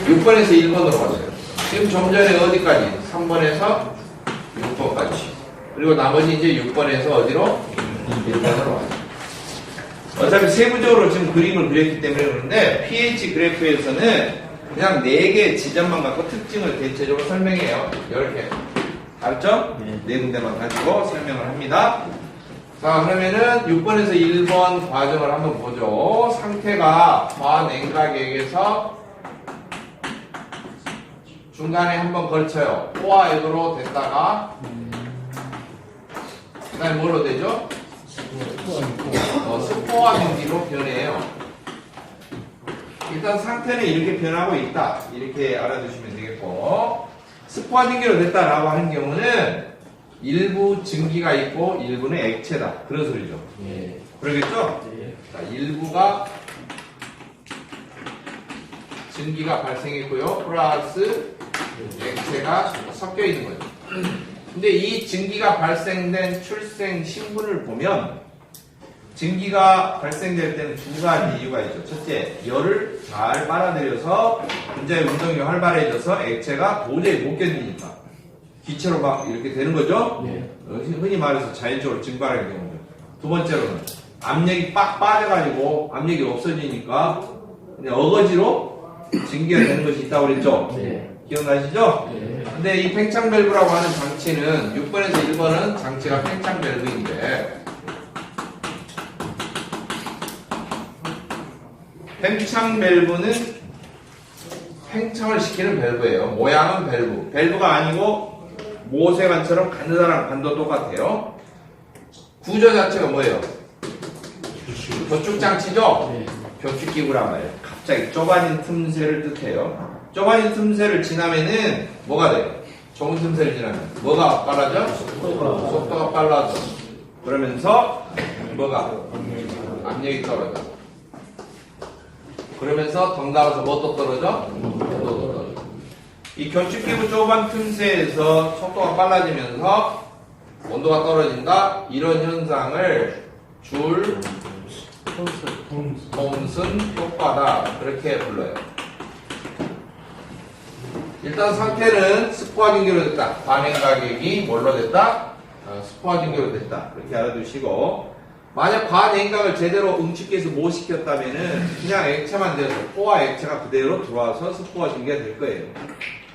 6번에서 1번으로 갔어요. 지금 좀 전에 어디까지? 3번에서 6번까지. 그리고 나머지 이제 6번에서 어디로? 1번으로 왔어요. 어차피 세부적으로 지금 그림을 그렸기 때문에 그런데 pH 그래프에서는 그냥 4개의 지점만 갖고 특징을 대체적으로 설명해요. 이렇게. 알았죠? 네 군데만 가지고 설명을 합니다. 자, 그러면은 6번에서 1번 과정을 한번 보죠. 상태가 과냉각액에서 중간에 한번 걸쳐요. 포화 액으로 됐다가 그 다음에 뭘로 되죠? 스포화 등기로 변해요. 일단 상태는 이렇게 변하고 있다. 이렇게 알아두시면 되겠고, 스포화 등기로 됐다라고 하는 경우는 일부 증기가 있고 일부는 액체다. 그런 소리죠. 예. 그러겠죠? 예. 자, 일부가 증기가 발생했고요. 플러스 액체가 섞여 있는 거죠. 근데 이 증기가 발생된 출생 신분을 보면 증기가 발생될 때는 두 가지 이유가 있죠. 첫째, 열을 잘 빨아들여서 분자의 운동이 활발해져서 액체가 도저히 못 견디니까 기체로 막 이렇게 되는 거죠. 네. 흔히 말해서 자연적으로 증발하는 경우죠. 두 번째로는 압력이 빡 빠져가지고 압력이 없어지니까 그냥 어거지로 증기가 되는 것이 있다고 그랬죠. 네. 기억나시죠? 네. 근데 이 팽창밸브라고 하는 장치는 6번에서 1번은 장치가 팽창밸브인데 팽창밸브는 팽창을 시키는 밸브예요. 모양은 밸브. 밸브가 아니고 모세관처럼 가느다란 관도 똑같아요. 구조 자체가 뭐예요? 교축장치죠? 네. 교축기구란 말이에요. 갑자기 좁아진 틈새를 뜻해요. 좁아진 틈새를 지나면은 뭐가 돼요? 좁은 틈새를 지나면 뭐가 빨라져? 속도가 빨라져. 그러면서 뭐가? 압력이 떨어져. 그러면서 덩달아서 뭐 또 떨어져? 온도도 떨어져. 이 교축기구 좁은 틈새에서 속도가 빨라지면서 온도가 떨어진다. 이런 현상을 줄 톰슨 효과다. 그렇게 불러요. 일단 상태는 스포화 증기로 됐다. 과냉각액이 뭘로 됐다? 스포화 증기로 됐다. 그렇게 알아두시고, 만약 과냉각을 제대로 응축해서 못 시켰다면은 그냥 액체만 돼서 포화 액체가 그대로 들어와서 스포화 증기가 될 거예요.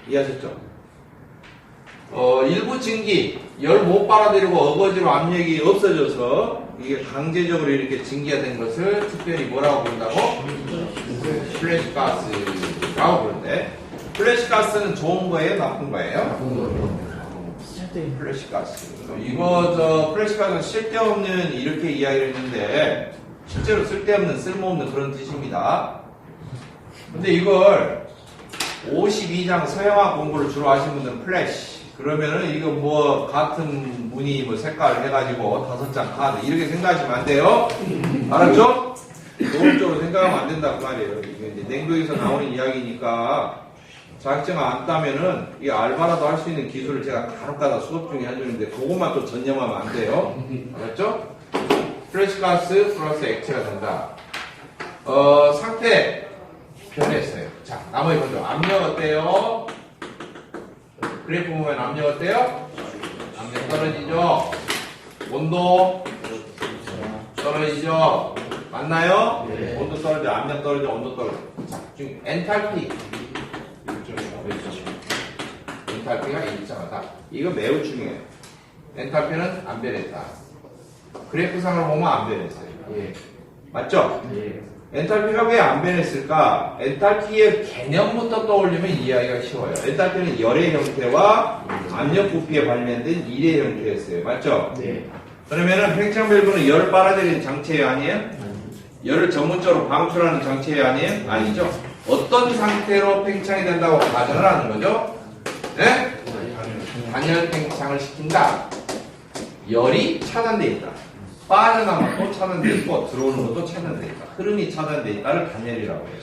이해하셨죠? 일부 증기, 열 못 빨아들이고 어거지로 압력이 없어져서 이게 강제적으로 이렇게 증기가 된 것을 특별히 뭐라고 부른다고? 플래시가스라고 부른대. 플래시가스는 좋은 거예요? 나쁜 거예요? 플래시가스. 플래시가스는 쓸데없는 이렇게 이야기를 했는데 실제로 쓸데없는 쓸모없는 그런 뜻입니다. 근데 이걸 52장 서양화 공부를 주로 하신 분들은 플래시. 그러면은 이거 뭐 같은 무늬 뭐 색깔 해가지고 5장 카드 이렇게 생각하시면 안 돼요. 알았죠? 노골적으로 생각하면 안 된다 그 말이에요. 이게 이제 냉동에서 나오는 이야기니까 자격증 안 따면은 이 알바라도 할 수 있는 기술을 제가 간혹가다 수업 중에 해주는데 그것만 또 전념하면 안 돼요. 알았죠? 플래시가스 플러스 액체가 된다. 상태 변했어요. 자, 나머지 먼저 압력 어때요? 그래프 보면 압력 어때요? 압력 떨어지죠? 온도 떨어지죠? 맞나요? 네. 온도 떨어져, 압력 떨어져, 온도 떨어져. 자, 지금 엔탈피. 엔탈피가 일정하다. 이거 매우 중요해요. 엔탈피는 안 변했다. 그래프상을 보면 안 변했어요. 예. 맞죠? 예. 엔탈피가 왜 안 변했을까? 엔탈피의 개념부터 떠올리면 이해하기가 쉬워요. 엔탈피는 열의 형태와 압력 부피에 관련된 일의 형태였어요. 맞죠? 네. 그러면은 팽창밸브는 열을 빨아들이는 장치예요, 아니에요? 열을 전문적으로 방출하는 장치예요, 아니에요? 아니죠. 어떤 상태로 팽창이 된다고 가정을 하는 거죠? 네? 단열 팽창을 시킨다. 열이 차단되어 있다. 빠져나가는 것도 차단되어 있고 들어오는 것도 차단되어 있다. 흐름이 차단되어 있다를 단열이라고 해요.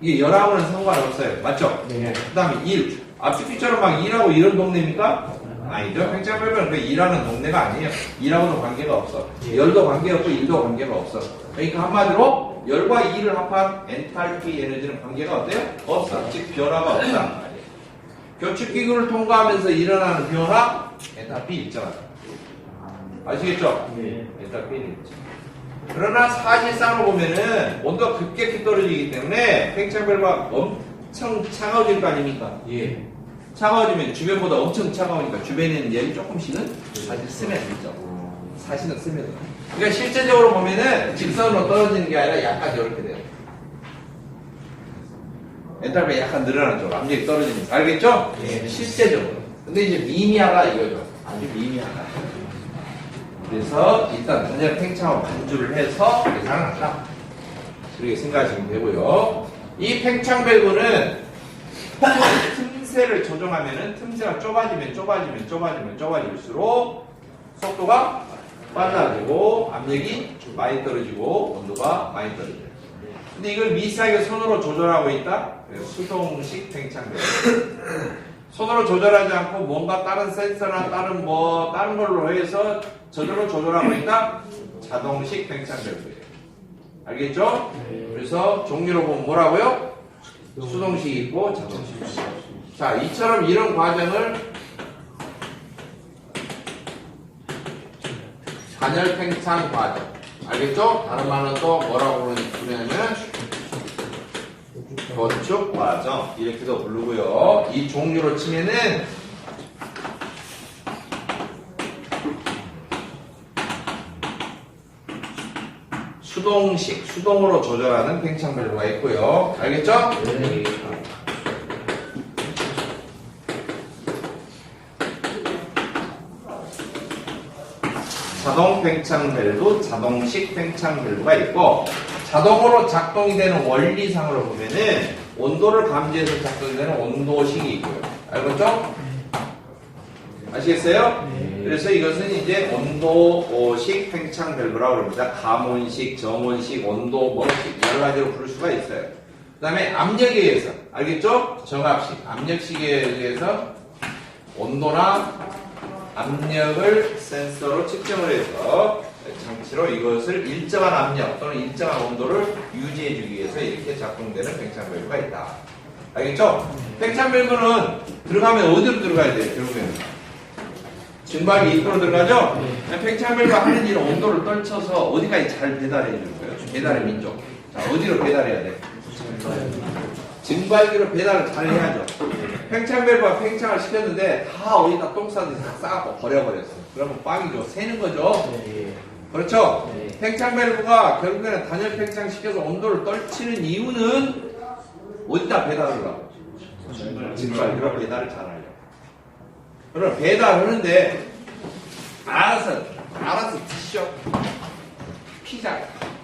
이게 열하고는 상관없어요. 맞죠? 네. 그 다음에 일. 앞집기처럼 막 일하고 이런 동네입니까? 아니죠. 팽창밸브는 그 일하는 동네가 아니에요. 일하고도 관계가 없어. 열도 관계없고 일도 관계가 없어. 그러니까 한마디로 열과 E를 합한 엔탈피 에너지는 관계가 어때요? 없어. 즉 변화가 없다. 교축기구를 통과하면서 일어나는 변화 엔탈피 일정하다. 아시겠죠? 엔탈피 일정. 그러나 사실상으로 보면은 온도가 급격히 떨어지기 때문에 팽창밸브가 엄청 차가워질 거 아닙니까? 예. 차가워지면 주변보다 엄청 차가우니까 주변에 있는 열이 조금씩은 사실 스며들죠. 사실은 스며들어. 그러니까 실제적으로 보면은 직선으로 떨어지는 게 아니라 약간 이렇게 돼요. 엔탈피가 약간 늘어나는 쪽으로 압력이 떨어지는 거 알겠죠? 예. 실제적으로. 근데 이제 미미하다 이거죠. 아주 미미하다. 그래서 일단 단열 팽창하고 간주를 해서 계산을 한다. 그렇게 생각하시면 되고요. 이 팽창 밸브는 틈새를 조정하면은 틈새가 좁아질수록 속도가 빨라지고 압력이 많이 떨어지고 온도가 많이 떨어져요. 근데 이걸 미세하게 손으로 조절하고 있다? 그래서 수동식 팽창 밸브. 손으로 조절하지 않고 뭔가 다른 센서나 다른 걸로 해서 저절로 조절하고 있다? 자동식 팽창 밸브예요. 알겠죠? 그래서 종류로 보면 뭐라고요? 수동식 있고 자동식. 자, 이처럼 이런 과정을 단열 팽창 과정. 알겠죠? 다른 말은 또 뭐라고 부르냐면 건축 과정 이렇게도 부르고요. 이 종류로 치면은 수동으로 조절하는 팽창 밸브가 있고요. 알겠죠? 네. 자동 팽창 밸브, 자동식 팽창 밸브가 있고 자동으로 작동이 되는 원리상으로 보면은 온도를 감지해서 작동되는 온도식이 있고요. 알겠죠? 아시겠어요? 네. 그래서 이것은 이제 온도식 팽창 밸브라고 합니다. 감온식, 정온식, 온도 뭐식 여러 가지로 부를 수가 있어요. 그 다음에 압력에 의해서 알겠죠? 정압식, 압력식에 의해서 온도나 압력을 센서로 측정을 해서 장치로 이것을 일정한 압력 또는 일정한 온도를 유지해주기 위해서 이렇게 작동되는 팽창 밸브가 있다. 알겠죠? 팽창 밸브는 들어가면 어디로 들어가야 돼요? 결국에는 증발기 입구로 들어가죠? 팽창 밸브가 하는 일은 온도를 떨쳐서 어디까지 잘 배달해 주는 거예요? 배달의 민족. 자, 어디로 배달해야 돼? 증발기로 배달을 잘 해야죠. 팽창 밸브가 팽창을 시켰는데 다 어디다 똥 싸듯이 다 싸갖고 버려버렸어. 그러면 빵이죠. 새는 거죠. 그렇죠? 팽창 밸브가 결국에는 단열 팽창 시켜서 온도를 떨치는 이유는 어디다 배달을 하고? 증발기로 배달을 잘 하려고. 그럼 배달하는데 알아서 드시오. 피자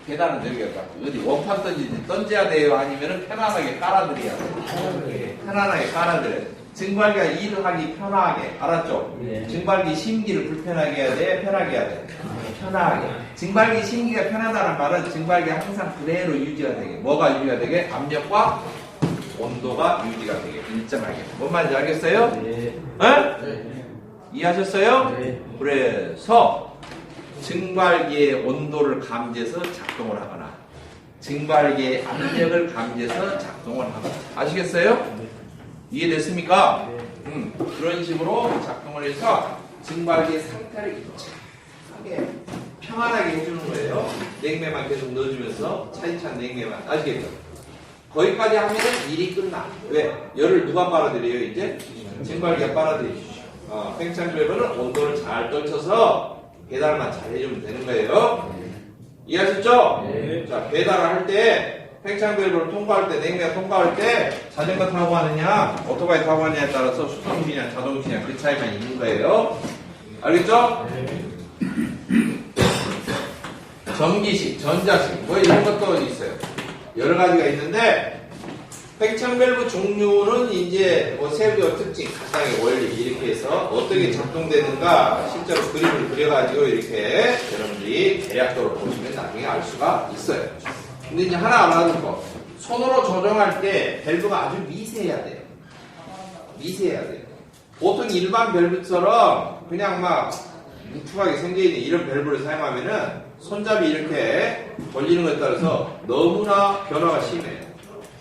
배달은 여기가 어디 원판 던져야 돼요? 아니면은 편안하게 깔아드려야 돼요? 편안하게 깔아드려야 돼요. 증발기가 일을 하기 편하게. 알았죠? 네. 증발기 심기를 불편하게 해야 돼? 편하게 해야 돼? 편하게. 증발기 심기가 편하다는 말은 증발기가 항상 그대로 유지가 되게. 뭐가 유지가 되게? 압력과 온도가 유지가 되게. 일정하게. 뭔 말인지 알겠어요? 네. 네? 이해하셨어요? 네. 그래서 증발기의 온도를 감지해서 작동을 하거나 증발기의 압력을 감지해서 작동을 하거나 아시겠어요? 이해됐습니까? 그런 식으로 작동을 해서 증발기의 상태를 일정하게 평안하게 해주는 거예요. 냉매만 계속 넣어주면서 차이찬 냉매만 아시겠죠? 거기까지 하면 일이 끝나. 왜? 열을 누가 빨아들여요 이제? 증발기가 빨아들이시죠. 팽창 밸브는 온도를 잘 떨쳐서 배달만 잘 해주면 되는 거예요. 이해하셨죠? 네. 자, 배달을 할 때, 팽창 밸브를 통과할 때, 냉매가 통과할 때, 자전거 타고 하느냐, 오토바이 타고 하느냐에 따라서 수동식이냐, 자동식이냐, 그 차이만 있는 거예요. 알겠죠? 전기식, 전자식, 뭐 이런 것도 있어요. 여러 가지가 있는데, 팽창 밸브 종류는 이제 뭐 세부적 특징, 가상의 원리 이렇게 해서 어떻게 작동되는가 실제로 그림을 그려가지고 이렇게 여러분들이 대략적으로 보시면 나중에 알 수가 있어요. 근데 이제 하나 알아두는 거, 손으로 조정할 때 밸브가 아주 미세해야 돼요. 미세해야 돼요. 보통 일반 밸브처럼 그냥 막 뭉툭하게 생겨있는 이런 밸브를 사용하면은 손잡이 이렇게 벌리는 것에 따라서 너무나 변화가 심해요.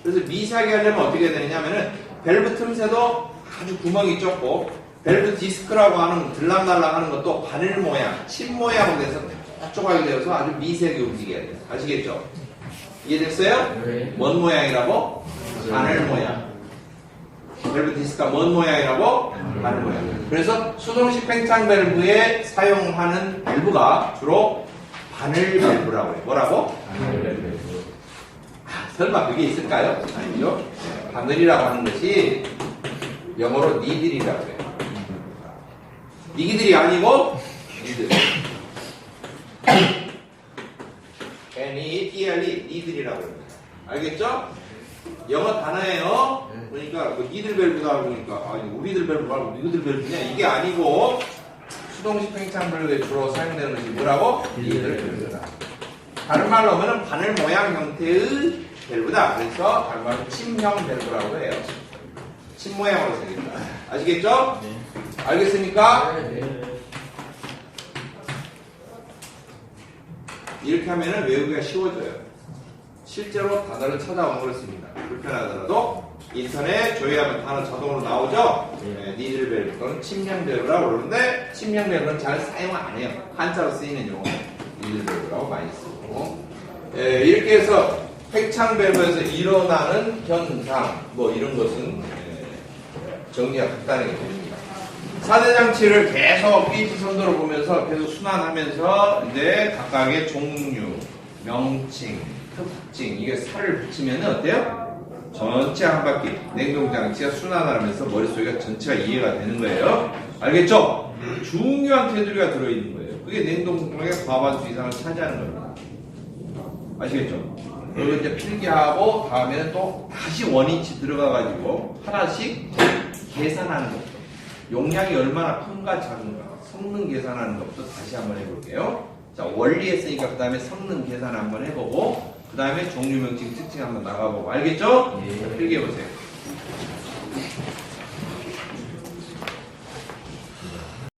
그래서 미세하게 하려면 어떻게 되느냐면은 밸브 틈새도 아주 구멍이 좁고 밸브 디스크라고 하는 들락날락 하는 것도 바늘 모양, 침 모양으로 돼서 쪼가게 되어서 아주 미세하게 움직여야 돼요. 아시겠죠? 이해됐어요? 네. 뭔 모양이라고? 바늘 모양. 밸브 디스크가 뭔 모양이라고? 바늘 모양. 그래서 수동식 팽창 밸브에 사용하는 밸브가 주로 바늘 밸브라고 해요. 뭐라고? 설마 그게 있을까요? 아니죠. 바늘이라고 하는 것이 영어로 니들이라고 해요. 니기들이 아니고 니들. N-E-D-R-E 니들이라고 합니다. 알겠죠? 영어 단어예요. 그러니까 뭐 니들 밸브다 보니까 아니 우리들 밸브 말고 니들 밸브냐 이게 아니고 수동식 팽창 밸브에 주로 사용되는 것이 뭐라고? 니들 밸브다. 다른 말로 하면 바늘 모양 형태의 밸브다. 그래서 다른 말로 침형 밸브라고 해요. 침 모양으로 생겼다. 아시겠죠? 네. 알겠습니까? 네. 이렇게 하면은 외우기가 쉬워져요. 실제로 단어를 찾아온 그렇습니다. 불편하더라도 인터넷 조회하면 단어 자동으로 나오죠? 네, 니들 밸브 또는 침형 밸브라고 그러는데 침형 밸브는 잘 사용 안 해요. 한자로 쓰이는 용어 니들 밸브라고 많이 쓰고 이렇게 해서 팽창 밸브에서 일어나는 현상 뭐 이런 것은 정리가 간단하게 됩니다. 4대 장치를 계속 PH 선도로 보면서 계속 순환하면서 이제 각각의 종류, 명칭, 특징 이게 살을 붙이면 어때요? 전체 한 바퀴 냉동장치가 순환하면서 머릿속에 전체가 이해가 되는 거예요. 알겠죠? 중요한 테두리가 들어있는 거예요. 그게 냉동장치의 과반수 이상을 차지하는 겁니다. 아시겠죠? 그리고 이제 필기하고 다음에는 또 다시 원위치 들어가가지고 하나씩 계산하는 것부터 용량이 얼마나 큰가 작은가 성능 계산하는 것부터 다시 한번 해볼게요. 자 원리 했으니까 그 다음에 성능 계산 한번 해보고 그 다음에 종류 명칭 특징 한번 나가보고 알겠죠? 자, 필기해보세요.